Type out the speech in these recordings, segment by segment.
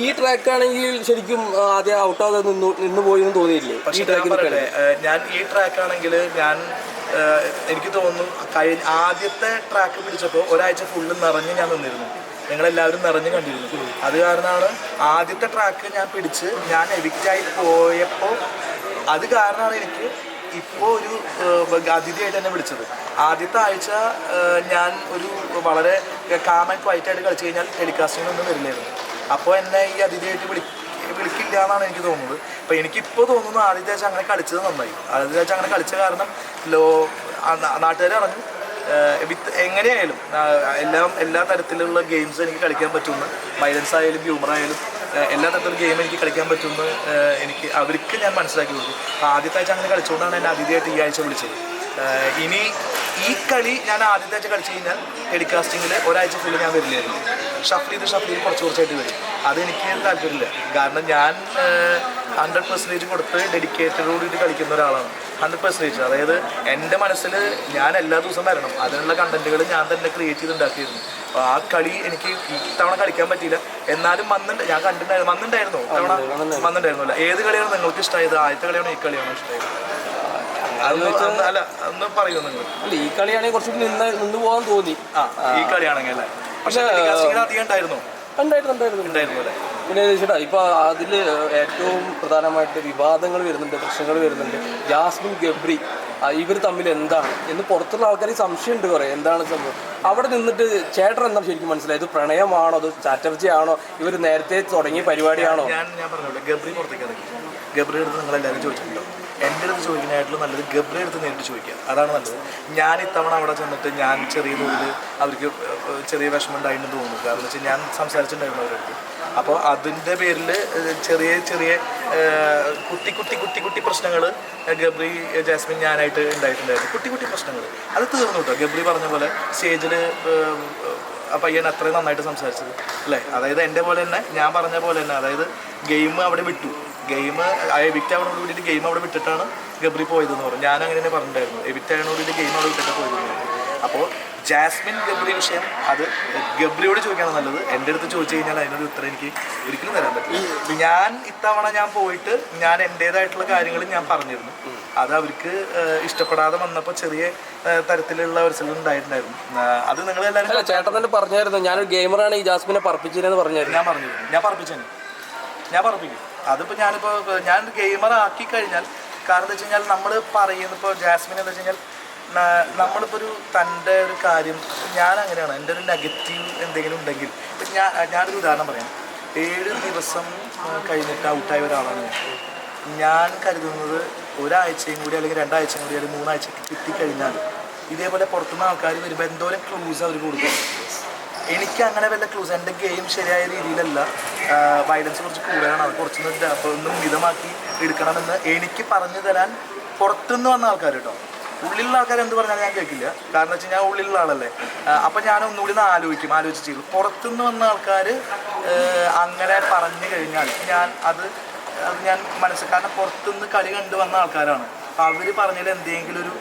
ഈ ട്രാക്ക് ആണെങ്കിൽ ശരിക്കും ആദ്യം ഔട്ടാതെ നിന്ന് പോയി എന്ന് തോന്നിയില്ലേ? പക്ഷേ ഞാൻ ഈ ട്രാക്ക് ആണെങ്കിൽ എനിക്ക് തോന്നുന്നു ആദ്യത്തെ ട്രാക്ക് പിടിച്ചപ്പോൾ ഒരാഴ്ച ഫുള്ള് നിറഞ്ഞ് ഞാൻ നിന്നിരുന്നു. ഞങ്ങളെല്ലാവരും നിറഞ്ഞ് കണ്ടിരുന്നു. അത് കാരണമാണ് ആദ്യത്തെ ട്രാക്ക് ഞാൻ പിടിച്ച് ഞാൻ എവിക്റ്റായി പോയപ്പോൾ അത് കാരണമാണ് എനിക്ക് ഇപ്പോൾ ഒരു അതിഥിയായിട്ട് എന്നെ വിളിച്ചത്. ആദ്യത്തെ ആഴ്ച ഞാൻ ഒരു വളരെ കാം ആൻഡ് ക്വയറ്റായിട്ട് കളിച്ചു കഴിഞ്ഞാൽ ടെലികാസ്റ്റിങ്ങിനൊന്നും വരില്ലായിരുന്നു. അപ്പോൾ എന്നെ ഈ അതിഥിയായിട്ട് വിളിക്കില്ല എന്നാണ് എനിക്ക് തോന്നുന്നത്. അപ്പോൾ എനിക്കിപ്പോൾ തോന്നുന്നു ആദ്യത്തെ ആഴ്ച അങ്ങനെ കളിച്ചത് നന്നായി. ആദ്യത്തെ ആഴ്ച അങ്ങനെ കളിച്ച കാരണം നാട്ടുകാർ അറിഞ്ഞു എങ്ങനെയായാലും എല്ലാ തരത്തിലുള്ള ഗെയിംസ് എനിക്ക് കളിക്കാൻ പറ്റുമെന്ന്, വയലൻസ് ആയാലും ഹ്യൂമർ ആയാലും എല്ലാ തരത്തിലുള്ള ഗെയിം എനിക്ക് കളിക്കാൻ പറ്റുമെന്ന് അവർക്ക് ഞാൻ മനസ്സിലാക്കി കൊടുത്തു. ആദ്യത്തെ ആഴ്ച അങ്ങനെ കളിച്ചുകൊണ്ടാണ് എന്നെ അതിഥിയായിട്ട് ഈ ആഴ്ച വിളിച്ചത്. ഇനി ഈ കളി ഞാൻ ആദ്യത്തെ ആഴ്ച കളിച്ചു കഴിഞ്ഞാൽ ടെലികാസ്റ്റിങ്ങിൽ ഒരാഴ്ച ഫുള്ള് ഞാൻ വരില്ലായിരുന്നു. ഷഫ്ൽ ചെയ്ത് കുറച്ചായിട്ട് വരും. അതെനിക്ക് താല്പര്യമില്ല. കാരണം ഞാൻ 100% കൊടുത്ത് ഡെഡിക്കേറ്റഡോടുകൂടി കളിക്കുന്ന ഒരാളാണ്. 100%. അതായത് എൻ്റെ മനസ്സിൽ ഞാൻ എല്ലാ ദിവസവും വരണം. അതിനുള്ള കണ്ടന്റുകൾ ഞാൻ തന്നെ ക്രിയേറ്റ് ചെയ്തുണ്ടാക്കിയിരുന്നു. അപ്പോൾ ആ കളി എനിക്ക് ഇത്തവണ കളിക്കാൻ പറ്റിയില്ല. എന്നാലും ഞാൻ വന്നിട്ടുണ്ടായിരുന്നു. ഇത്തവണ വന്നിട്ടുണ്ടായിരുന്നില്ല. ഏത് കളിയാണ് നിങ്ങൾക്ക് ഇഷ്ടമായത്? ആദ്യത്തെ കളിയാണോ ഈ കളിയാണോ ഇഷ്ടമായത്? അല്ല പറയൂ നിങ്ങൾ. അല്ല, ഈ കളിയാണെങ്കിൽ കുറച്ചും നിന്ന് പോകാൻ തോന്നി. ഈ കളിയാണെങ്കിൽ അല്ലേ? പക്ഷേ അധികം ഉണ്ടായിരുന്നു അല്ലേ? പിന്നെ ചേട്ടാ, ഇപ്പോൾ അതിൽ ഏറ്റവും പ്രധാനമായിട്ട് വിവാദങ്ങൾ വരുന്നുണ്ട്, പ്രശ്നങ്ങൾ വരുന്നുണ്ട്. ജാസ്മിൻ ഗബ്രി ഇവർ തമ്മിൽ എന്താണ് എന്ന് പുറത്തുള്ള ആൾക്കാർ സംശയമുണ്ട് കുറേ. എന്താണ് സംഭവം? അവിടെ നിന്നിട്ട് ചേട്ടൻ എന്താണ് ശരിക്കും മനസ്സിലായത്? പ്രണയമാണോ, അത് ചാറ്റർജിയാണോ, ഇവർ നേരത്തെ തുടങ്ങിയ പരിപാടിയാണോ? ഞാൻ പറഞ്ഞോളൂ, ഗബ്രി പുറത്തേക്ക് ഇറങ്ങി. ഗബ്രിയുടെ അടുത്ത് നിങ്ങളെല്ലാവരും ചോദിച്ചിട്ടുണ്ടോ? എൻ്റെ അടുത്ത് ചോദിക്കുന്നതായിട്ടുള്ള നല്ലത് ഗബ്രിയുടെ അടുത്ത് നേരിട്ട് ചോദിക്കുക. അതാണ് നല്ലത്. ഞാൻ ഇത്തവണ അവിടെ ചെന്നിട്ട് ഞാൻ ചെറിയ തോതിൽ അവർക്ക് ചെറിയ വിഷമം ഉണ്ടായിരുന്നു തോന്നുന്നു. കാരണം എന്ന് വെച്ചാൽ ഞാൻ സംസാരിച്ചിട്ടുണ്ടായിരുന്നു അവരടുത്ത്. അപ്പോൾ അതിൻ്റെ പേരിൽ ചെറിയ കുട്ടി പ്രശ്നങ്ങൾ ഗബ്രി, ജാസ്മിൻ, ഞാനായിട്ട് ഉണ്ടായിട്ടുണ്ടായിരുന്നു. കുട്ടി പ്രശ്നങ്ങൾ. അത് തീർന്നു കേട്ടോ. ഗബ്രി പറഞ്ഞ പോലെ സ്റ്റേജിൽ പയ്യൻ അത്രയും നന്നായിട്ട് സംസാരിച്ചത് അല്ലേ? അതായത് എൻ്റെ പോലെ തന്നെ, ഞാൻ പറഞ്ഞ പോലെ തന്നെ, അതായത് ഗെയിം അവിടെ വിട്ടു. എവിക്റ്റ് ആവണോട് കൂടിയിട്ട് ഗെയിം അവിടെ വിട്ടിട്ടാണ് ഗബ്രി പോയതെന്ന് പറഞ്ഞു. ഞാൻ അങ്ങനെ തന്നെ പറഞ്ഞിട്ടുണ്ടായിരുന്നു. എവിക്റ്റ് ആവണോട് കൂടിയിട്ട് ഗെയിം അവിടെ വിട്ടിട്ട് പോയതെന്ന് പറഞ്ഞു. അപ്പോൾ ജാസ്മിൻ ഗബ്രി വിഷയം അത് ഗബ്രിയോട് ചോദിക്കാണ് നല്ലത്. എൻ്റെ അടുത്ത് ചോദിച്ചു കഴിഞ്ഞാൽ അതിനൊരു ഉത്തരം എനിക്ക് ഒരിക്കലും തരാൻ പറ്റില്ല. ഞാൻ ഇത്തവണ ഞാൻ പോയിട്ട് ഞാൻ എൻ്റേതായിട്ടുള്ള കാര്യങ്ങൾ ഞാൻ പറഞ്ഞിരുന്നു. അത് അവർക്ക് ഇഷ്ടപ്പെടാതെ വന്നപ്പോൾ ചെറിയ തരത്തിലുള്ള ഒരു ഉണ്ടായിട്ടുണ്ടായിരുന്നു. അത് നിങ്ങളെല്ലാവരും ചേട്ടൻ തന്നെ പറഞ്ഞായിരുന്നു, ഞാനൊരു ഗെയിമറാണ്, ഈ ജാസ്മിനെ പറപ്പിച്ചതെന്ന് പറഞ്ഞായിരുന്നു. ഞാൻ പറഞ്ഞിരുന്നു, ഞാൻ പറപ്പിക്കും. അതിപ്പോൾ ഞാൻ ഗെയിമർ ആക്കി കഴിഞ്ഞാൽ, കാരണം എന്താ വെച്ച് കഴിഞ്ഞാൽ നമ്മൾ പറയുന്ന ഇപ്പോൾ ജാസ്മിൻ എന്താ വെച്ച് കഴിഞ്ഞാൽ നമ്മളിപ്പോൾ തൻ്റെ ഒരു കാര്യം, ഞാൻ അങ്ങനെയാണ്. എൻ്റെ ഒരു നെഗറ്റീവ് എന്തെങ്കിലും ഉണ്ടെങ്കിൽ ഞാനൊരു ഉദാഹരണം പറയാം. 7 ദിവസം കഴിഞ്ഞിട്ട് ഔട്ടായ ഒരാളാണ് ഞാൻ കരുതുന്നത്. ഒരാഴ്ചയും കൂടി അല്ലെങ്കിൽ 2 ആഴ്ചയും കൂടി അല്ലെങ്കിൽ 3 ആഴ്ച കിട്ടിക്കഴിഞ്ഞാൽ ഇതേപോലെ പുറത്തുനിന്ന് ആൾക്കാർ വരുമ്പോൾ എന്തോരം ക്ലൂസ് അവർ കൊടുക്കും. എനിക്ക് അങ്ങനെ വല്ല ക്ലൂസ്, എൻ്റെ ഗെയിം ശരിയായ രീതിയിലല്ല, വയലൻസ് കുറച്ച് കൂടുതലാണ്, അത് കുറച്ചൊന്നും മിതമാക്കി എടുക്കണമെന്ന് എനിക്ക് പറഞ്ഞു തരാൻ പുറത്തുനിന്ന് വന്ന ആൾക്കാർ കേട്ടോ. ഉള്ളിലുള്ള ആൾക്കാർ എന്ത് പറഞ്ഞാലും ഞാൻ കേൾക്കില്ല. കാരണം വെച്ച് കഴിഞ്ഞാൽ ഉള്ളിലുള്ള ആളല്ലേ. അപ്പം ഞാൻ ഒന്നുകൂടി ആലോചിച്ച് ചെയ്തു. പുറത്തുനിന്ന് വന്ന ആൾക്കാർ അങ്ങനെ പറഞ്ഞു കഴിഞ്ഞാൽ ഞാൻ കാരണം പുറത്തുനിന്ന് കളി കണ്ടു വന്ന ആൾക്കാരാണ്. അവർ പറഞ്ഞാൽ എന്തെങ്കിലും ഒരു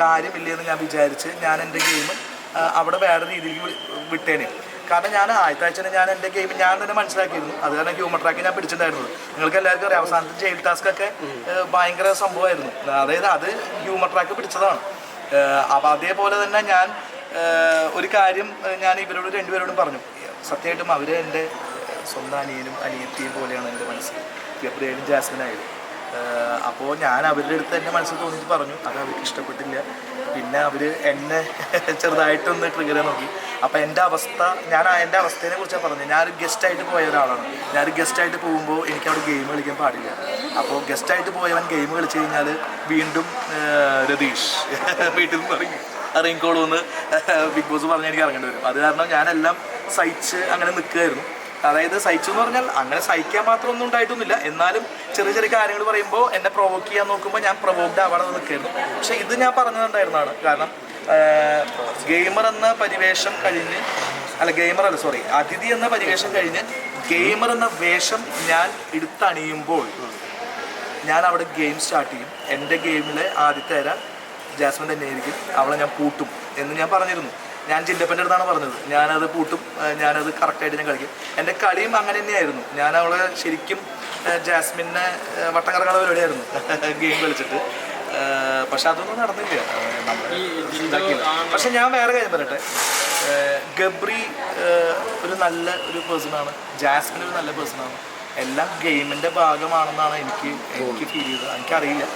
കാര്യമില്ലെന്ന് ഞാൻ വിചാരിച്ച് ഞാൻ എൻ്റെ ഗെയിം അവിടെ വേറെ രീതിയിൽ വിട്ടേനെ. കാരണം ഞാൻ ആദ്യത്തെ ആഴ്ച ഞാൻ എൻ്റെ ഗെയിം ഞാൻ തന്നെ മനസ്സിലാക്കിയിരുന്നു. അത് കാരണം ഹ്യൂമർ ട്രാക്ക് ഞാൻ പിടിച്ചിട്ടുണ്ടായിരുന്നത്. നിങ്ങൾക്ക് എല്ലാവർക്കും അറിയാം, അവസാനത്തെ ജയിൽ ടാസ്ക് ഒക്കെ ഭയങ്കര സംഭവമായിരുന്നു. അതായത് അത് ഹ്യൂമർ ട്രാക്ക് പിടിച്ചതാണ്. അപ്പോൾ അതേപോലെ തന്നെ ഞാൻ ഒരു കാര്യം ഞാൻ ഇവരോട് 2 പേരോടും പറഞ്ഞു. സത്യമായിട്ടും അവർ എൻ്റെ സ്വന്തം അനിയനും അനിയത്തിയും പോലെയാണ് എൻ്റെ മനസ്സിൽ, ഗബ്രിയായാലും ജാസ്മിനായാലും. അപ്പോൾ ഞാൻ അവരുടെ അടുത്ത് എൻ്റെ മനസ്സിൽ തോന്നിയിട്ട് പറഞ്ഞു. അത് അവർക്ക് ഇഷ്ടപ്പെട്ടില്ല. പിന്നെ അവർ എന്നെ ചെറുതായിട്ടൊന്ന് ട്രിഗർ നോക്കി. അപ്പോൾ എൻ്റെ അവസ്ഥയെ കുറിച്ചാണ് പറഞ്ഞത്. ഞാനൊരു ഗസ്റ്റായിട്ട് പോയ ഒരാളാണ്. ഞാനൊരു ഗസ്റ്റായിട്ട് പോകുമ്പോൾ എനിക്ക് അവിടെ ഗെയിം കളിക്കാൻ പാടില്ല. അപ്പോൾ ഗസ്റ്റായിട്ട് പോയവൻ ഗെയിം കളിച്ച് കഴിഞ്ഞാൽ വീണ്ടും രതീഷ് വീട്ടിൽ നിന്ന് ഇറങ്ങിക്കോളൂന്ന് ബിഗ് ബോസ് പറഞ്ഞ് എനിക്ക് ഇറങ്ങേണ്ടി വരും. അത് കാരണം ഞാനെല്ലാം സഹിച്ച് അങ്ങനെ നിൽക്കുകയായിരുന്നു. അതായത് സഹിച്ചു എന്ന് പറഞ്ഞാൽ അങ്ങനെ സഹിക്കാൻ മാത്രമൊന്നും ഉണ്ടായിട്ടൊന്നുമില്ല. എന്നാലും ചെറിയ കാര്യങ്ങൾ പറയുമ്പോൾ എന്നെ പ്രൊവോക്ക് ചെയ്യാൻ നോക്കുമ്പോൾ ഞാൻ പ്രൊവോക്ഡ് ആവാതെ നിൽക്കുകയായിരുന്നു. പക്ഷേ ഇത് ഞാൻ പറഞ്ഞിട്ടുണ്ടായിരുന്നതാണ്. കാരണം ഗെയിമർ എന്ന പരിവേഷം കഴിഞ്ഞ് അതിഥി എന്ന പരിവേഷം കഴിഞ്ഞ് ഗെയിമർ എന്ന വേഷം ഞാൻ എടുത്തണിയുമ്പോൾ ഞാൻ അവിടെ ഗെയിം സ്റ്റാർട്ട് ചെയ്യും. എൻ്റെ ഗെയിമിലെ ആദ്യത്തെ ജാസ്മിൻ തന്നെയായിരിക്കും. അവളെ ഞാൻ പൂട്ടും എന്ന് ഞാൻ പറഞ്ഞിരുന്നു. ഞാൻ ജില്ലപ്പൻ്റെ അടുത്താണ് പറഞ്ഞത്, ഞാനത് പൂട്ടും, ഞാനത് കറക്റ്റായിട്ട് ഞാൻ കളിക്കും. എൻ്റെ കളിയും അങ്ങനെ തന്നെയായിരുന്നു. ഞാൻ അവളെ ശരിക്കും ജാസ്മിനെ വട്ടം കറങ്ങുന്ന പരിപാടിയായിരുന്നു ഗെയിം കളിച്ചിട്ട്. പക്ഷെ അതൊന്നും നടന്നില്ല, പക്ഷെ ഞാൻ വേറെ കാര്യം പറയട്ടെ, ഗബ്രി ഒരു നല്ല ഒരു പേഴ്സണാണ്, ജാസ്മിൻ ഒരു നല്ല പേഴ്സണാണ്. എല്ലാം ഗെയിമിൻ്റെ ഭാഗമാണെന്നാണ് എനിക്ക് ഫീൽ ചെയ്തത്. എനിക്കറിയില്ല,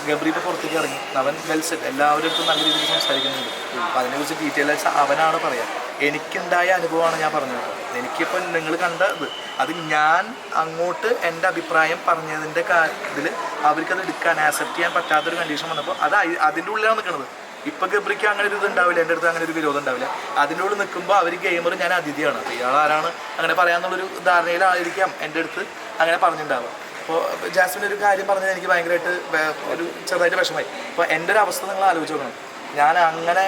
ഗബ്രി ഇപ്പോൾ പുറത്തേക്ക് ഇറങ്ങി, അവൻ വെൽ സെറ്റ്, എല്ലാവരും അടുത്തും നല്ല രീതിയിൽ സംസാരിക്കുന്നുണ്ട്. അപ്പോൾ അതിനെക്കുറിച്ച് ഡീറ്റെയിൽ ആയിട്ട് അവനാണ് പറയാം. എനിക്കുണ്ടായ അനുഭവമാണ് ഞാൻ പറഞ്ഞത്. എനിക്കിപ്പോൾ നിങ്ങൾ കണ്ടത് അത് ഞാൻ അങ്ങോട്ട് എൻ്റെ അഭിപ്രായം പറഞ്ഞതിൻ്റെ ഇതിൽ അവർക്കത് എടുക്കാൻ ആക്സെപ്റ്റ് ചെയ്യാൻ പറ്റാത്തൊരു കണ്ടീഷൻ വന്നപ്പോൾ അത് അതിൻ്റെ ഉള്ളിലാണ് നിൽക്കുന്നത്. ഇപ്പോൾ ഗബ്രിക്ക് അങ്ങനെ ഒരു ഇത് ഉണ്ടാവില്ല, എൻ്റെ അടുത്ത് അങ്ങനെ ഒരു വിരോധം ഉണ്ടാവില്ല. അതിൻ്റെ ഉള്ളിൽ നിൽക്കുമ്പോൾ അവർ ഗെയിമർ, ഞാൻ അതിഥിയാണ്, അപ്പോൾ ഇയാൾ ആരാണ് അങ്ങനെ പറയാമെന്നുള്ളൊരു ധാരണയിലായിരിക്കാം എൻ്റെ അടുത്ത് അങ്ങനെ പറഞ്ഞിട്ടുണ്ടാവുക. അപ്പോൾ ജാസ്മിൻ ഒരു കാര്യം പറഞ്ഞത് എനിക്ക് ഭയങ്കരമായിട്ട് ഒരു ചെറുതായിട്ട് വിഷമമായി. അപ്പോൾ എൻ്റെ ഒരു അവസ്ഥ നിങ്ങൾ ആലോചിച്ച് നോക്കണം. ഞാൻ അങ്ങനെ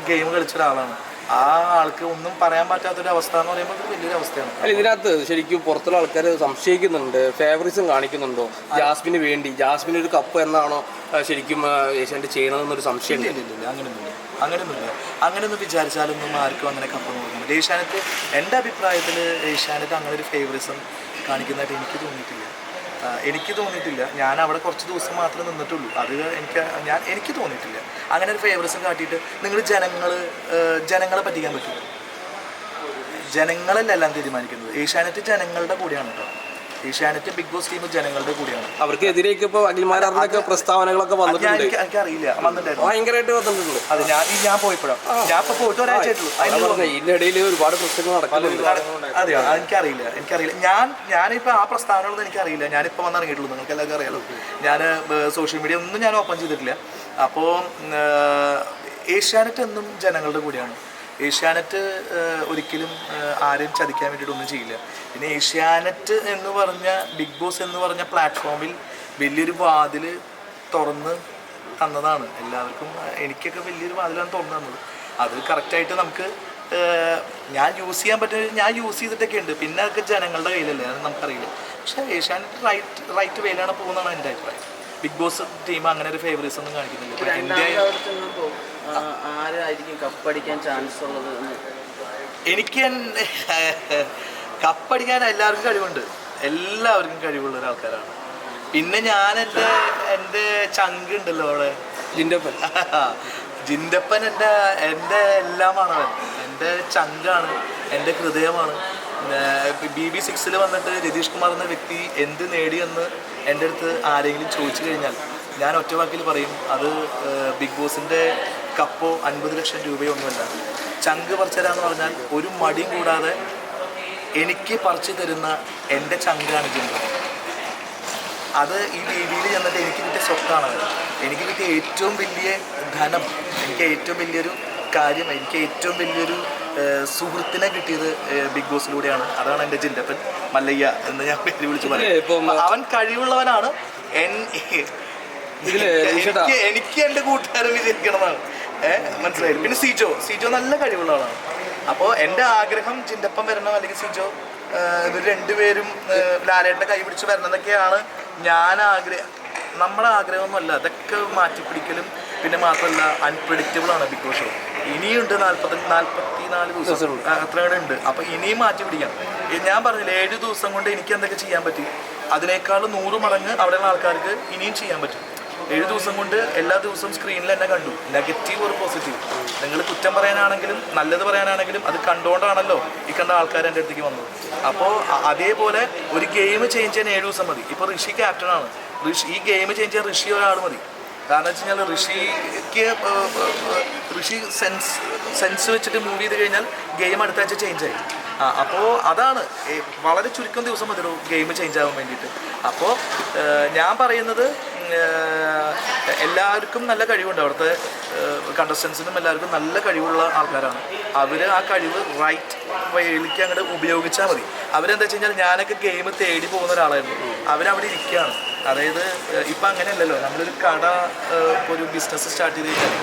ഗെയിം കളിച്ച ഒരാളാണ്. ആ ആൾക്ക് ഒന്നും പറയാൻ പറ്റാത്തൊരു അവസ്ഥ എന്ന് പറയുമ്പോൾ അത് വലിയൊരു അവസ്ഥയാണ്. അല്ല, ഇതിനകത്ത് ശരിക്കും പുറത്തുള്ള ആൾക്കാർ സംശയിക്കുന്നുണ്ട്, ഫേവറിസം കാണിക്കുന്നുണ്ടോ ജാസ്മിന് വേണ്ടി? ജാസ്മിൻ ഒരു കപ്പ് എന്നാണോ ശരിക്കും ഏഷ്യാനെറ്റ് ചെയ്യണമെന്നൊരു സംശയം? ഇല്ല, അങ്ങനെയൊന്നും വിചാരിച്ചാലൊന്നും ആർക്കും അങ്ങനെ കപ്പ് നോക്കുന്നില്ല. ഏഷ്യാനെറ്റ്, എൻ്റെ അഭിപ്രായത്തിൽ ഏഷ്യാനെറ്റ് അങ്ങനെ ഒരു ഫേവറിസം കാണിക്കുന്നതായിട്ട് എനിക്ക് തോന്നിയിട്ടില്ല. ഞാൻ അവിടെ കുറച്ച് ദിവസം മാത്രമേ നിന്നിട്ടുള്ളൂ. അത് എനിക്ക് തോന്നിയിട്ടില്ല അങ്ങനെ ഒരു ഫേവറിസം കാട്ടിയിട്ട്. നിങ്ങൾ ജനങ്ങളെ പറ്റിക്കാൻ പറ്റില്ല. ജനങ്ങളല്ല എല്ലാം തീരുമാനിക്കുന്നത്. ഏഷ്യാനെറ്റ് ജനങ്ങളുടെ കൂടെയാണ് കേട്ടോ. ഏഷ്യാനെറ്റ് ബിഗ് ബോസ് ടീം ജനങ്ങളുടെ കൂടെയാണ്. അവർക്കെതിരെയൊക്കെ ഇപ്പോൾ അഖിൽമാരാറിനൊക്കെ പ്രസ്താവനകളൊക്കെ വന്നിട്ടുണ്ട്. എനിക്കറിയില്ല, വന്നിട്ടുണ്ടായിരുന്നു, ഭയങ്കരമായിട്ട് വന്നിട്ടുണ്ട്. അത് ഞാൻ പോയപ്പോഴാണ്, ഞാൻ ഇപ്പോൾ പോയിട്ട് ഒരാഴ്ചയായിട്ടുള്ളൂ. ഇതിനിടയിൽ ഒരുപാട് പ്രശ്നങ്ങൾ നടക്കുന്നുണ്ട്. അതെയോ? എനിക്കറിയില്ല. ഞാനിപ്പോൾ ആ പ്രസ്താവനകളൊന്നും എനിക്കറിയില്ല. ഞാനിപ്പോൾ വന്നിറങ്ങിയിട്ടുള്ളൂ, നിങ്ങൾക്ക് എല്ലാവർക്കും അറിയാലോ. ഞാൻ സോഷ്യൽ മീഡിയ ഒന്നും ഞാൻ ഓപ്പൺ ചെയ്തിട്ടില്ല. അപ്പോൾ ഏഷ്യാനെറ്റ് എന്നും ജനങ്ങളുടെ കൂടെയാണ്. ഏഷ്യാനെറ്റ് ഒരിക്കലും ആരെയും ചതിക്കാൻ വേണ്ടിയിട്ടൊന്നും ചെയ്യില്ല. പിന്നെ ഏഷ്യാനെറ്റ് എന്ന് പറഞ്ഞ ബിഗ് ബോസ് എന്ന് പറഞ്ഞ പ്ലാറ്റ്ഫോമിൽ വലിയൊരു വാതിൽ തുറന്ന് തന്നതാണ് എല്ലാവർക്കും. എനിക്കൊക്കെ വലിയൊരു വാതിലാണ് തുറന്നു തന്നത്. അത് കറക്റ്റായിട്ട് നമുക്ക് ഞാൻ യൂസ് ചെയ്യാൻ പറ്റുന്ന ഞാൻ യൂസ് ചെയ്തിട്ടൊക്കെ ഉണ്ട്. പിന്നെ അതൊക്കെ ജനങ്ങളുടെ കയ്യിലല്ലേ, അത് നമുക്കറിയില്ല. പക്ഷേ ഏഷ്യാനെറ്റ് റൈറ്റ് വേയിലാണ് പോകുന്നതാണ് എൻ്റെ അഭിപ്രായം. ബിഗ് ബോസ് ടീം അങ്ങനെ ഒരു ഫേവറിസം ഒന്നും കാണിക്കുന്നില്ല. ആരായിരിക്കും കപ്പടിക്കാൻ ചാൻസ് ഉള്ളത്? എനിക്ക് കപ്പടിക്കാൻ എല്ലാവർക്കും കഴിവുണ്ട്, എല്ലാവർക്കും കഴിവുള്ള ഒരാൾക്കാരാണ്. പിന്നെ ഞാൻ എൻ്റെ ചങ്ക് ഉണ്ടല്ലോ അവിടെ, ജിൻഡപ്പൻ എൻ്റെ എല്ലാമാണ്. അവൻ എൻ്റെ ചങ്കാണ്, എൻ്റെ ഹൃദയമാണ്. BB6 വന്നിട്ട് രതീഷ് കുമാർ എന്ന വ്യക്തി എന്ത് നേടിയെന്ന് എൻ്റെ അടുത്ത് ആരെങ്കിലും ചോദിച്ചു കഴിഞ്ഞാൽ ഞാൻ ഒറ്റ വാക്കിൽ പറയും, അത് ബിഗ് ബോസിൻ്റെ കപ്പോ 50 ലക്ഷം രൂപയോ ഒന്നുമല്ല. ചങ്ക് പറിച്ചു തരാമെന്ന് പറഞ്ഞാൽ ഒരു മടിയും കൂടാതെ എനിക്ക് പറിച്ചു തരുന്ന എൻ്റെ ചങ്കാണ് ജിൻഡപ്പൻ. അത് ഈ രീതിയിൽ ചെന്നിട്ട് എനിക്ക് കിട്ടിയ സ്വത്താണ്. എനിക്ക് കിട്ടിയ ഏറ്റവും വലിയ ധനം, എനിക്ക് ഏറ്റവും വലിയൊരു കാര്യം, എനിക്ക് ഏറ്റവും വലിയൊരു സുഹൃത്തിനെ കിട്ടിയത് ബിഗ് ബോസിലൂടെയാണ്. അതാണ് എൻ്റെ ജിൻഡപ്പൻ മല്ലയ്യ എന്ന് ഞാൻ പേര് വിളിച്ച് പറയും. അവൻ കഴിവുള്ളവനാണ്. എനിക്ക് എൻ്റെ കൂട്ടുകാരൻ വിജയിക്കണമെന്നാണ്, മനസ്സിലായില്ല. പിന്നെ സിജോ നല്ല കഴിവുള്ള ആളാണ്. അപ്പോൾ എൻ്റെ ആഗ്രഹം ജിൻഡപ്പൻ വരണം, അല്ലെങ്കിൽ സിജോ, ഇവർ രണ്ടുപേരും ലാലേട്ടൻ്റെ കൈ പിടിച്ച് വരണം എന്നൊക്കെയാണ് നമ്മുടെ ആഗ്രഹമൊന്നുമല്ല. അതൊക്കെ മാറ്റിപ്പിടിക്കലും പിന്നെ മാത്രമല്ല അൺപ്രഡിക്റ്റബിളാണ് ബിഗ് ബോസ് ഷോ. ഇനിയുണ്ട് 44 ദിവസം അത്രയും ഉണ്ട്. അപ്പോൾ ഇനിയും മാറ്റി പിടിക്കാം. ഞാൻ പറഞ്ഞില്ല, 7 ദിവസം കൊണ്ട് എനിക്ക് എന്തൊക്കെ ചെയ്യാൻ പറ്റി, അതിനേക്കാൾ 100 മടങ്ങ് അവിടെയുള്ള ആൾക്കാർക്ക് ഇനിയും ചെയ്യാൻ പറ്റും. 7 ദിവസം കൊണ്ട് എല്ലാ ദിവസവും സ്ക്രീനിൽ തന്നെ കണ്ടു, നെഗറ്റീവ് ഒരു പോസിറ്റീവ്. നിങ്ങൾ കുറ്റം പറയാനാണെങ്കിലും നല്ലത് പറയാനാണെങ്കിലും അത് കണ്ടുകൊണ്ടാണല്ലോ ഈ കണ്ട ആൾക്കാർ എൻ്റെ അടുത്തേക്ക് വന്നത്. അപ്പോൾ അതേപോലെ ഒരു ഗെയിം ചേഞ്ച് ചെയ്യാൻ 7 ദിവസം മതി. ഇപ്പോൾ ഋഷി ക്യാപ്റ്റനാണ്, ഈ ഗെയിം ചേഞ്ച് ചെയ്യാൻ ഋഷി ഒരാൾ മതി. കാരണം വെച്ച് കഴിഞ്ഞാൽ ഋഷി സെൻസ് വെച്ചിട്ട് മൂവ് ചെയ്ത് കഴിഞ്ഞാൽ ഗെയിം അടുത്ത ആഴ്ച ചേഞ്ചായി. അപ്പോൾ അതാണ് വളരെ ചുരുക്കം ദിവസം മതിയോ ഗെയിം ചേഞ്ച് ആവാൻ വേണ്ടിയിട്ട്. അപ്പോൾ ഞാൻ പറയുന്നത് എല്ലാവർക്കും നല്ല കഴിവുണ്ട്. അവിടുത്തെ കണ്ടസ്റ്റൻസിനും എല്ലാവർക്കും നല്ല കഴിവുള്ള ആൾക്കാരാണ്. അവർ ആ കഴിവ് റൈറ്റ് വഴിയിലേക്ക് അങ്ങോട്ട് ഉപയോഗിച്ചാൽ മതി. അവരെന്താ വെച്ച് കഴിഞ്ഞാൽ, ഞാനൊക്കെ ഗെയിം തേടി പോകുന്ന ഒരാളായിരുന്നു, അവരവിടെ ഇരിക്കുകയാണ്. അതായത് ഇപ്പം അങ്ങനെയല്ലല്ലോ, നമ്മളൊരു കട, ഒരു ബിസിനസ് സ്റ്റാർട്ട് ചെയ്ത് കഴിഞ്ഞാൽ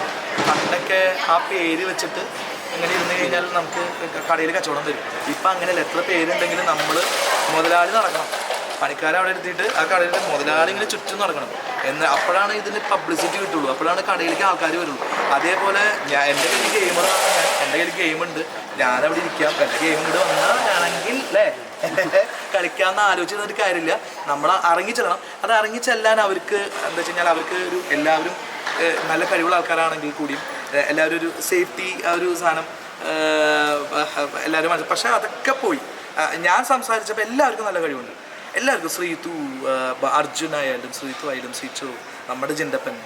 പണ്ടൊക്കെ ആ പേര് വെച്ചിട്ട് ഇങ്ങനെ ഇരുന്ന് കഴിഞ്ഞാൽ നമുക്ക് കടയിൽ കച്ചവടം തരും. ഇപ്പം അങ്ങനെയല്ല, എത്ര പേരുണ്ടെങ്കിലും നമ്മൾ മുതലാളി നടക്കണം. പണിക്കാരെ അവിടെ എടുത്തിട്ട് ആ കടയിൽ മുതലാളി ഇങ്ങനെ ചുറ്റും നടക്കണം. അപ്പോഴാണ് ഇതിന് പബ്ലിസിറ്റി കിട്ടുള്ളൂ, അപ്പോഴാണ് കടയിലേക്ക് ആൾക്കാർ വരുള്ളൂ. അതേപോലെ എൻ്റെ വലിയ ഗെയിമറാണ് ഞാൻ. എൻ്റെ കയ്യിൽ ഗെയിം ഉണ്ട്, ഞാനവിടെ ഇരിക്കാം, എൻ്റെ ഗെയിം കൂടെ വന്നാൽ ഞാനെങ്കിൽ അല്ലേ കളിക്കാമെന്ന് ആലോചിച്ചിരുന്നൊരു കാര്യമില്ല. നമ്മൾ ഇറങ്ങിച്ചെല്ലണം. അത് ഇറങ്ങിച്ചെല്ലാൻ അവർക്ക് എന്താ വെച്ച് കഴിഞ്ഞാൽ അവർക്ക് ഒരു എല്ലാവരും നല്ല കഴിവുള്ള ആൾക്കാരാണെങ്കിൽ കൂടിയും എല്ലാവരും ഒരു സേഫ്റ്റി ആ ഒരു സാധനം എല്ലാവരും മനസ്സിൽ. പക്ഷേ അതൊക്കെ പോയി. ഞാൻ സംസാരിച്ചപ്പോൾ എല്ലാവർക്കും നല്ല കഴിവുണ്ട്. എല്ലാവർക്കും ശ്രീതു, അർജുനായാലും ശ്രീതു ആയാലും സിച്ചു, നമ്മുടെ ജിൻഡപ്പൻ,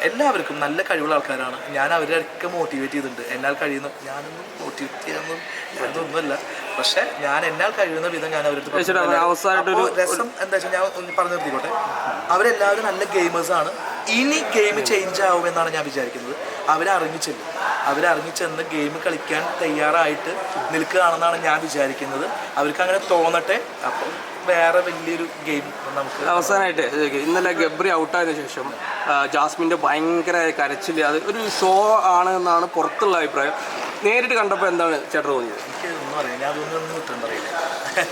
എല്ലാവർക്കും നല്ല കഴിവുള്ള ആൾക്കാരാണ്. ഞാൻ അവരൊക്കെ മോട്ടിവേറ്റ് ചെയ്തിട്ടുണ്ട്. എന്നാൽ കഴിയുന്ന ഞാനൊന്നും മോട്ടിവേറ്റ് ചെയ്യാനൊന്നും ഞാനൊന്നുമല്ല, പക്ഷെ ഞാൻ എന്നാൽ കഴിയുന്ന വിധം ഞാൻ അവരുടെ രസം എന്താ വെച്ചാൽ ഞാൻ ഒന്ന് പറഞ്ഞു നിർത്തിക്കോട്ടെ. അവരെല്ലാവരും നല്ല ഗെയിമേഴ്സാണ്. ഇനി ഗെയിം ചേഞ്ച് ആവുമെന്നാണ് ഞാൻ വിചാരിക്കുന്നത്. അവരറിഞ്ഞിച്ചെന്ന് ഗെയിം കളിക്കാൻ തയ്യാറായിട്ട് നിൽക്കുകയാണെന്നാണ് ഞാൻ വിചാരിക്കുന്നത്. അവർക്ക് അങ്ങനെ തോന്നട്ടെ. അപ്പം വേറെ വലിയൊരു ഗെയിം നമുക്ക്. അവസാനമായിട്ട് ഇന്നലെ ഗബ്രി ഔട്ടായതിനു ശേഷം ജാസ്മിൻ്റെ ഭയങ്കര കരച്ചിൽ, അത് ഒരു ഷോ ആണ് എന്നാണ് പുറത്തുള്ള അഭിപ്രായം. നേരിട്ട് കണ്ടപ്പോൾ എന്താണ് ചേട്ടൻ തോന്നിയത്? എനിക്കൊന്നും അറിയാം, ഞാൻ അതൊന്നും കിട്ടാൻ പറയില്ല.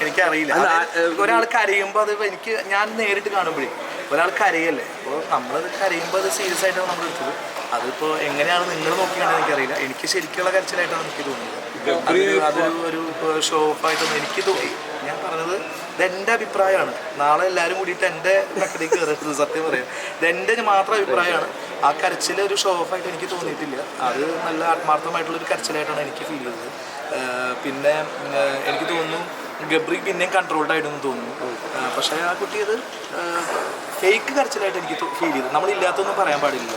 എനിക്കറിയില്ല. ഒരാൾ കരയുമ്പോൾ അത് ഞാൻ നേരിട്ട് കാണുമ്പോഴേ ഒരാൾ കരയല്ലേ, അപ്പോൾ നമ്മളത് കരയുമ്പോൾ അത് സീരിയസ് ആയിട്ടാണ് നമ്മൾ എടുത്തത്. അതിപ്പോൾ എങ്ങനെയാണ് നിങ്ങൾ നോക്കിയാണെന്ന് എനിക്കറിയില്ല. എനിക്ക് ശരിക്കുള്ള കരച്ചിലായിട്ടാണ് എനിക്ക് തോന്നിയത്. അതൊരു ഷോ ഓഫ് ആയിട്ടൊന്നും എനിക്ക് തോന്നി. ഞാൻ പറഞ്ഞത് ഇതെൻ്റെ അഭിപ്രായമാണ്. നാളെ എല്ലാവരും കൂടിയിട്ട് എൻ്റെ നക്കടേക്ക് കയറരുത്. സത്യം പറയാം, ഇതെൻ്റെ മാത്രം അഭിപ്രായമാണ്. ആ കരച്ചിൽ ഒരു ഷോ ഓഫ് ആയിട്ട് എനിക്ക് തോന്നിയിട്ടില്ല. അത് നല്ല ആത്മാർത്ഥമായിട്ടുള്ളൊരു കരച്ചിലായിട്ടാണ് എനിക്ക് ഫീൽ ചെയ്തത്. പിന്നെ എനിക്ക് തോന്നുന്നു ഗബ്രി പിന്നെയും കൺട്രോൾഡ് ആയിട്ടെന്ന് തോന്നുന്നു. പക്ഷേ ആ കുട്ടി അത് ഫേക്ക് കരച്ചിലായിട്ട് എനിക്ക് ഫീൽ ചെയ്തു. നമ്മളില്ലാത്തൊന്നും പറയാൻ പാടില്ല.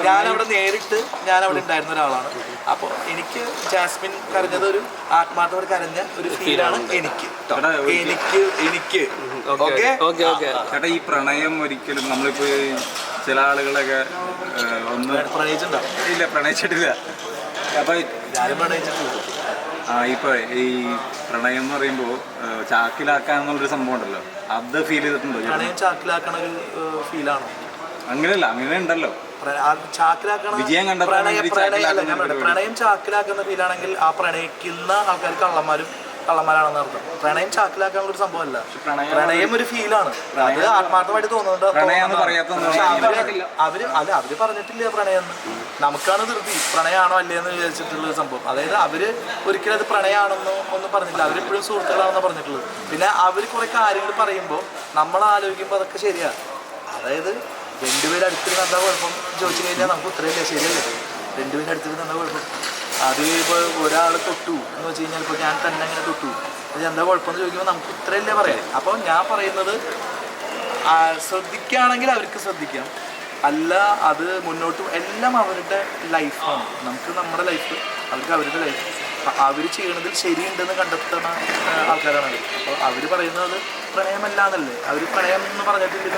ഞാനവിടെ നേരിട്ട് ഞാനവിടെ ഉണ്ടായിരുന്ന ഒരാളാണ്. അപ്പോൾ എനിക്ക് ജാസ്മിൻ കരഞ്ഞത് ഒരു ആത്മാർത്ഥമായിട്ട് കരഞ്ഞ ഒരു ഫീലാണ് എനിക്ക്. ചേട്ടാ, ഈ പ്രണയം ഒരിക്കലും നമ്മളിപ്പോ ചില ആളുകളൊക്കെ ഒന്ന് പ്രണയിച്ചിട്ടുണ്ടോ? ഇല്ല, പ്രണയിച്ചിട്ടില്ല. അപ്പൊ ഞാനും പ്രണയിച്ചിട്ടില്ല. ഇപ്പൊ ഈ പ്രണയം എന്ന് പറയുമ്പോൾ ചാക്കിലാക്കാന്നുള്ളൊരു സംഭവം ഉണ്ടല്ലോ, അത് ഫീൽ ചെയ്തിട്ടുണ്ടോ? പ്രണയം ചാക്കിലാക്കണ ഒരു ഫീലാണോ? അങ്ങനെയല്ല, അങ്ങനെ ഉണ്ടല്ലോ. ചാക്കിലാക്കണ വിജയം കണ്ട പ്രണയം ചാക്കിലാക്കുന്ന ഫീലാണെങ്കിൽ ആ പ്രണയിക്കുന്ന ആൾക്കാർ കള്ളന്മാരാണെന്ന് അർത്ഥം. പ്രണയം ചാക്കിലാക്കാനുള്ള ഒരു സംഭവമല്ല. പ്രണയം ഒരു ഫീലാണ്. അത് ആത്മാർത്ഥമായിട്ട് തോന്നുന്നുണ്ട്. അവര് പറഞ്ഞിട്ടില്ല പ്രണയം. നമുക്കാണ് ധൃതി പ്രണയമാണോ അല്ലേന്ന് വിചാരിച്ചിട്ടുള്ള സംഭവം. അതായത് അവര് ഒരിക്കലും അത് പ്രണയമാണെന്നോ ഒന്നും പറഞ്ഞിട്ടില്ല. അവരെപ്പോഴും സുഹൃത്തുക്കളാണെന്ന് പറഞ്ഞിട്ടുള്ളത്. പിന്നെ അവർ കുറെ കാര്യങ്ങൾ പറയുമ്പോൾ നമ്മൾ ആലോചിക്കുമ്പോൾ അതൊക്കെ ശരിയാണ്. അതായത് രണ്ടുപേരും അടുത്തിരുന്ന് എന്താ കുഴപ്പം ചോദിച്ചു കഴിഞ്ഞാൽ നമുക്ക് ഉത്തരവില്ല. ശരിയല്ലേ? രണ്ടുപേരും അടുത്തിരുന്ന് എന്താ കുഴപ്പം? അത് ഇപ്പോൾ ഒരാൾ തൊട്ടു എന്ന് വെച്ച് കഴിഞ്ഞാൽ ഇപ്പോൾ ഞാൻ തന്നെ അങ്ങനെ തൊട്ടു, അത് എന്താ കുഴപ്പമെന്ന് ചോദിക്കുമ്പോൾ നമുക്ക് ഉത്തരവില്ലേ പറയാം. അപ്പോൾ ഞാൻ പറയുന്നത് ശ്രദ്ധിക്കുകയാണെങ്കിൽ അവർക്ക് ശ്രദ്ധിക്കാം. അല്ല, അത് മുന്നോട്ട് എല്ലാം അവരുടെ ലൈഫാണ്. നമുക്ക് നമ്മുടെ ലൈഫ്, അവർക്ക് അവരുടെ ലൈഫ്. അവർ ചെയ്യണതിൽ ശരിയുണ്ടെന്ന് കണ്ടെത്തുന്ന ആൾക്കാരാണ് അവർ. അപ്പോൾ അവർ പറയുന്നത് പ്രണയമല്ല എന്നല്ലേ. അവർ പ്രണയം എന്ന് പറഞ്ഞിട്ടില്ല.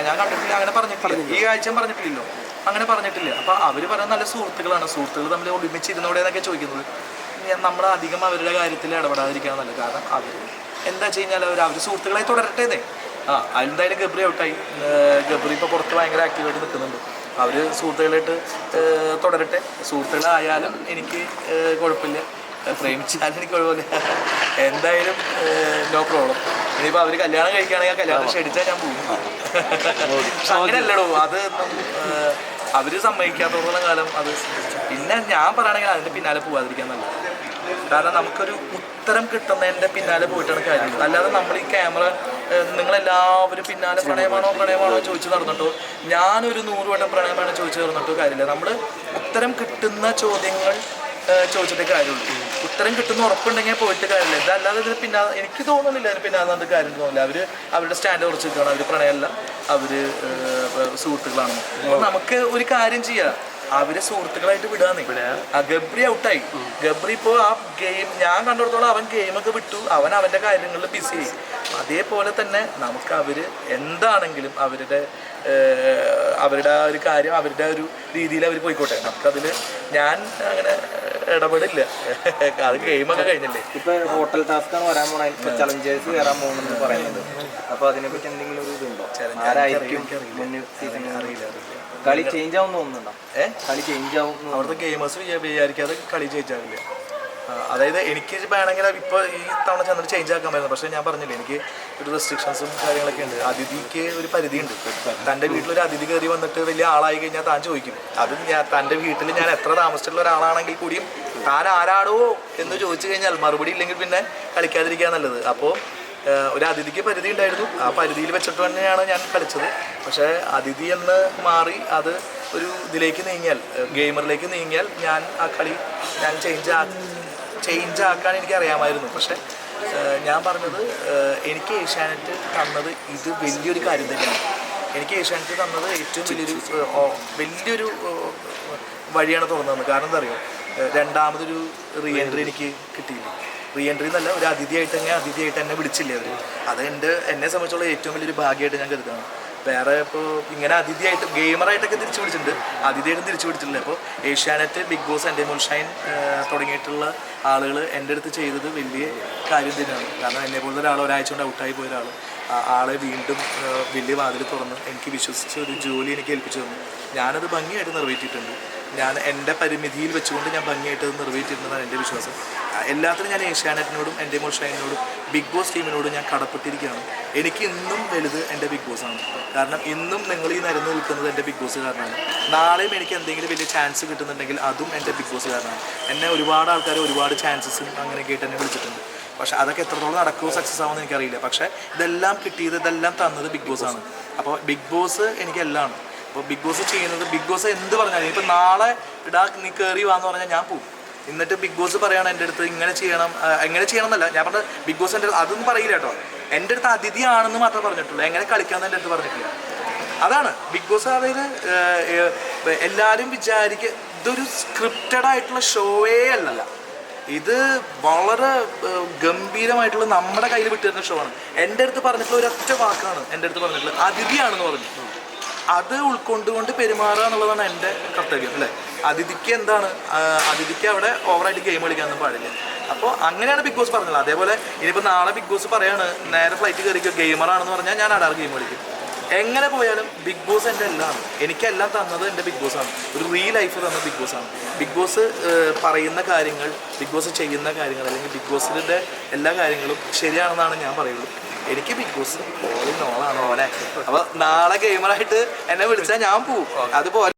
ഞാൻ കണ്ടിട്ടില്ല, അങ്ങനെ പറഞ്ഞിട്ടില്ല. ഈ ആഴ്ചയും പറഞ്ഞിട്ടില്ലല്ലോ, അങ്ങനെ പറഞ്ഞിട്ടില്ല. അപ്പോൾ അവർ പറയുന്നത് നല്ല സുഹൃത്തുക്കളാണ്. സുഹൃത്തുക്കൾ തമ്മിൽ ഒരുമിച്ചിരുന്നോടെ എന്നൊക്കെ ചോദിക്കുന്നത്. നമ്മൾ അധികം അവരുടെ കാര്യത്തിൽ ഇടപെടാതിരിക്കാൻ നല്ല. കാരണം അവർ എന്താ വെച്ച് കഴിഞ്ഞാൽ അവർ സുഹൃത്തുക്കളായി തുടരട്ടേന്നേ. അതിലെന്തായാലും ഗബ്രി ഔട്ടായി. ഗബ്രി ഇപ്പോൾ പുറത്ത് ഭയങ്കര ആക്റ്റീവായിട്ട് നിൽക്കുന്നുണ്ട്. അവർ സുഹൃത്തുക്കളായിട്ട് തുടരട്ടെ. സുഹൃത്തുക്കളായാലും എനിക്ക് കുഴപ്പമില്ല, പ്രേമിച്ചാലും എനിക്ക് കുഴപ്പമില്ല. എന്തായാലും നോ പ്രോബ്ലം. ഇനിയിപ്പോൾ അവർ കല്യാണം കഴിക്കുകയാണെങ്കിൽ ആ കല്യാണം ക്ഷണിച്ചാൽ ഞാൻ പോകും. പക്ഷെ അങ്ങനെയല്ലടോ, അത് അവർ സമ്മതിക്കാത്തോളം കാലം അത്. പിന്നെ ഞാൻ പറയുകയാണെങ്കിൽ അതിൻ്റെ പിന്നാലെ പോകാതിരിക്കാൻ നല്ലത്. കാരണം നമുക്കൊരു ഉത്തരം കിട്ടുന്നതിൻ്റെ പിന്നാലെ പോയിട്ടാണ് കാര്യം. അല്ലാതെ നമ്മൾ ഈ ക്യാമറ നിങ്ങളെല്ലാവരും പിന്നാലെ പ്രണയമാണോ ചോദിച്ചു നടന്നിട്ടോ, ഞാനൊരു 100 വട്ടം പ്രണയമാണോ ചോദിച്ചു നടന്നിട്ടോ കാര്യമില്ല. നമ്മൾ ഉത്തരം കിട്ടുന്ന ചോദ്യങ്ങൾ ചോദിച്ചിട്ടേ കാര്യമുള്ളൂ. ഉത്തരം കിട്ടുന്ന ഉറപ്പുണ്ടെങ്കിൽ പോയിട്ട് കാര്യമില്ല. ഇതല്ലാതെ ഇതിന് പിന്നാലെ എനിക്ക് തോന്നുന്നില്ല. അതിന് പിന്നാലെ കാര്യം തോന്നില്ല. അവരുടെ സ്റ്റാൻഡ് ഉറച്ച് നിൽക്കുകയാണ്. അവർ പ്രണയമല്ല, അവർ സുഹൃത്തുക്കളാണ്. അപ്പോൾ നമുക്ക് ഒരു കാര്യം ചെയ്യാം, അവരെ സുഹൃത്തുക്കളായിട്ട് വിടാന്നേ. ഗബ്രി ഔട്ടായി. ഗബ്രി ഇപ്പോൾ ആ ഗെയിം ഞാൻ കണ്ടിടത്തോളം അവൻ ഗെയിമൊക്കെ വിട്ടു. അവൻ്റെ കാര്യങ്ങളിൽ ബിസിയായി. അതേപോലെ തന്നെ നമുക്ക് അവർ എന്താണെങ്കിലും അവരുടെ ആ ഒരു കാര്യം അവരുടെ ഒരു രീതിയിൽ അവർ പോയിക്കോട്ടെ. നമുക്കതിൽ ഞാൻ അങ്ങനെ ഇടപെടില്ല. അത് ഗെയിമൊക്കെ കഴിഞ്ഞില്ലേ. ഇപ്പൊ ഹോട്ടൽ ടാസ്ക്കാണ് വരാൻ പോണ, ചലഞ്ചേഴ്സ് കയറാൻ പോകണമെന്ന് പറയുന്നത്. അപ്പൊ അതിനെപ്പറ്റി എന്തെങ്കിലും ഒരു ഇതുണ്ടോ? ആരായിരിക്കും മുന്നിൽ സീസണിൽ? അറിയില്ല. കളി ചേഞ്ച് ആവും തോന്നുന്നുണ്ടോ? കളി ചേഞ്ച് ആവും. അവിടുത്തെ ഗെയിമേഴ്സ് വിചാരിക്കാതെ കളി ചേഞ്ച് ആവില്ല. അതായത് എനിക്ക് വേണമെങ്കിൽ ഇപ്പോൾ ഈ തവണ ചെന്നിട്ട് ചേഞ്ച് ആക്കാൻ പറ്റുന്നു. പക്ഷേ ഞാൻ പറഞ്ഞില്ലേ, എനിക്ക് ഒരു റെസ്ട്രിക്ഷൻസും കാര്യങ്ങളൊക്കെ ഉണ്ട്. അതിഥിക്ക് ഒരു പരിധിയുണ്ട്. തൻ്റെ വീട്ടിലൊരു അതിഥി കയറി വന്നിട്ട് വലിയ ആളായി കഴിഞ്ഞാൽ താൻ ചോദിക്കും. അത് തൻ്റെ വീട്ടിൽ ഞാൻ എത്ര താമസിച്ചിട്ടുള്ള ഒരാളാണെങ്കിൽ കൂടിയും താൻ ആരാടോ എന്ന് ചോദിച്ചു കഴിഞ്ഞാൽ മറുപടി ഇല്ലെങ്കിൽ പിന്നെ കളിക്കാതിരിക്കുക നല്ലത്. അപ്പോൾ ഒരു അതിഥിക്ക് പരിധി ഉണ്ടായിരുന്നു. ആ പരിധിയിൽ വെച്ചിട്ട് തന്നെയാണ് ഞാൻ കളിച്ചത്. പക്ഷേ അതിഥി എന്ന് മാറി അത് ഒരു ഇതിലേക്ക് നീങ്ങിയാൽ, ഗെയിമറിലേക്ക് നീങ്ങിയാൽ ഞാൻ ആ കളി ഞാൻ ചേഞ്ച് ആക്കാൻ എനിക്കറിയാമായിരുന്നു. പക്ഷേ ഞാൻ പറഞ്ഞത് എനിക്ക് ഏഷ്യാനെറ്റ് തന്നത് ഇത് വലിയൊരു കാര്യം തന്നെയാണ്. എനിക്ക് ഏഷ്യാനെറ്റ് തന്നത് ഏറ്റവും വലിയൊരു വഴിയാണ് തുറന്നത്. കാരണം എന്താ അറിയുമോ, രണ്ടാമതൊരു റീ എൻട്രി എനിക്ക് കിട്ടിയില്ല. റീ എൻട്രി എന്നല്ല, ഒരു അതിഥിയായിട്ട് എന്നെ വിളിച്ചില്ലേ അവർ. അത് എന്നെ സംബന്ധിച്ചുള്ള ഏറ്റവും വലിയൊരു ഭാഗ്യമായിട്ട് ഞാൻ കരുതുകയാണ്. വേറെ ഇപ്പോൾ ഇങ്ങനെ അതിഥിയായിട്ട് ഗെയിമറായിട്ടൊക്കെ തിരിച്ചു പിടിച്ചിട്ടുണ്ട്, അതിഥിയായിട്ടും തിരിച്ചു പിടിച്ചിട്ടില്ല. അപ്പോൾ ഏഷ്യാനെറ്റ്, ബിഗ് ബോസ്, എൻ്റെ മുൾഷൈൻ തുടങ്ങിയിട്ടുള്ള ആളുകൾ എൻ്റെ അടുത്ത് ചെയ്തത് വലിയ കാര്യം തന്നെയാണ്. കാരണം എന്നെപ്പോലത്തെ ഒരാൾ ഒരാഴ്ച കൊണ്ട് ഔട്ടായി പോയ ഒരാൾ ആളെ വീണ്ടും വലിയ വാതിൽ തുറന്ന് എനിക്ക് വിശ്വസിച്ച് ഒരു ജോലി എനിക്ക് ഏൽപ്പിച്ചു തന്നു. ഞാനത് ഭംഗിയായിട്ട് നിറവേറ്റിയിട്ടുണ്ട്. ഞാൻ എൻ്റെ പരിമിതിയിൽ വെച്ചുകൊണ്ട് ഞാൻ ഭംഗിയായിട്ട് അത് നിറവേറ്റിയിട്ടുണ്ടെന്നാണ് എൻ്റെ വിശ്വാസം. എല്ലാത്തിനും ഞാൻ ഏഷ്യാനെറ്റിനോടും എൻ്റെ മുൾഷൈനോടും ബിഗ് ബോസ് ടീമിനോടും ഞാൻ കടപ്പെട്ടിരിക്കുകയാണ്. എനിക്ക് ഇന്നും വലുത് എൻ്റെ ബിഗ് ബോസാണ്. കാരണം ഇന്നും നിങ്ങൾ ഈ നിരന്ന് നിൽക്കുന്നത് എൻ്റെ ബിഗ് ബോസ് കാരണമാണ്. നാളെയും എനിക്ക് എന്തെങ്കിലും വലിയ ചാൻസ് കിട്ടുന്നുണ്ടെങ്കിൽ അതും എൻ്റെ ബിഗ് ബോസ് കാരണമാണ്. എന്നെ ഒരുപാട് ആൾക്കാർ ഒരുപാട് ചാൻസസും അങ്ങനെ കേട്ട് എന്നെ വിളിച്ചിട്ടുണ്ട്. പക്ഷേ അതൊക്കെ എത്രത്തോളം നടക്കുമോ സക്സസ് ആവുമെന്ന് എനിക്കറിയില്ല. പക്ഷേ ഇതെല്ലാം കിട്ടിയത്, ഇതെല്ലാം തന്നത് ബിഗ് ബോസ് ആണ്. അപ്പോൾ ബിഗ് ബോസ് എനിക്കെല്ലാം. അപ്പോൾ ബിഗ് ബോസ് ചെയ്യുന്നത്, ബിഗ് ബോസ് എന്ത് പറഞ്ഞാലും, ഇപ്പോൾ നാളെ നീ കയറി വാന്ന് പറഞ്ഞാൽ ഞാൻ പോകും. എന്നിട്ട് ബിഗ് ബോസ് പറയണം എൻ്റെ അടുത്ത് ഇങ്ങനെ ചെയ്യണം എന്നല്ല ഞാൻ പറഞ്ഞത്. ബിഗ് ബോസ് എൻ്റെ അതൊന്നും പറയില്ല കേട്ടോ. എൻ്റെ അടുത്ത് അതിഥിയാണെന്ന് മാത്രമേ പറഞ്ഞിട്ടുള്ളൂ, എങ്ങനെ കളിക്കാമെന്ന് എൻ്റെ അടുത്ത് പറഞ്ഞിട്ടില്ല. അതാണ് ബിഗ് ബോസ്. അതായത് എല്ലാവരും വിചാരിക്കുക ഇതൊരു സ്ക്രിപ്റ്റഡ് ആയിട്ടുള്ള ഷോയേ അല്ലല്ല, ഇത് വളരെ ഗംഭീരമായിട്ടുള്ള നമ്മുടെ കയ്യിൽ വിട്ടുതരുന്ന ഷോ ആണ്. എൻ്റെ അടുത്ത് പറഞ്ഞിട്ടുള്ള ഒരൊറ്റ വാക്കാണ് എൻ്റെ അടുത്ത് പറഞ്ഞിട്ടുള്ളത്, അതിഥിയാണെന്ന് പറഞ്ഞു. അത് ഉൾക്കൊണ്ടുകൊണ്ട് പെരുമാറുക എന്നുള്ളതാണ് എൻ്റെ കർത്തവ്യം, അല്ലേ? അതിഥിക്ക് എന്താണ്, അതിഥിക്ക് അവിടെ ഓവറായിട്ട് ഗെയിം കളിക്കാനൊന്നും പാടില്ല. അപ്പോൾ അങ്ങനെയാണ് ബിഗ് ബോസ് പറഞ്ഞത്. അതേപോലെ ഇനിയിപ്പോൾ നാളെ ബിഗ് ബോസ് പറയാണ് നേരെ ഫ്ലൈറ്റ് കയറിക്കുക ഗെയിമറാണെന്ന് പറഞ്ഞാൽ ഞാൻ അടാറ് ഗെയിം കളിക്കും. എങ്ങനെ പോയാലും ബിഗ് ബോസ് എൻ്റെ എല്ലാമാണ്. എനിക്കെല്ലാം തന്നത് എൻ്റെ ബിഗ് ബോസാണ്. ഒരു റിയൽ ലൈഫ് തന്ന ബിഗ് ബോസാണ്. ബിഗ് ബോസ് പറയുന്ന കാര്യങ്ങൾ, ബിഗ് ബോസ് ചെയ്യുന്ന കാര്യങ്ങൾ, അല്ലെങ്കിൽ ബിഗ് ബോസിൻ്റെ എല്ലാ കാര്യങ്ങളും ശരിയാണെന്നാണ് ഞാൻ പറയുള്ളൂ. എനിക്ക് ബിഗ് ബോസ് ഓളാണ് ഓനെ. അപ്പോൾ നാളെ ഗെയിമറായിട്ട് എന്നെ വിളിച്ചാൽ ഞാൻ പോവും. അതുപോലെ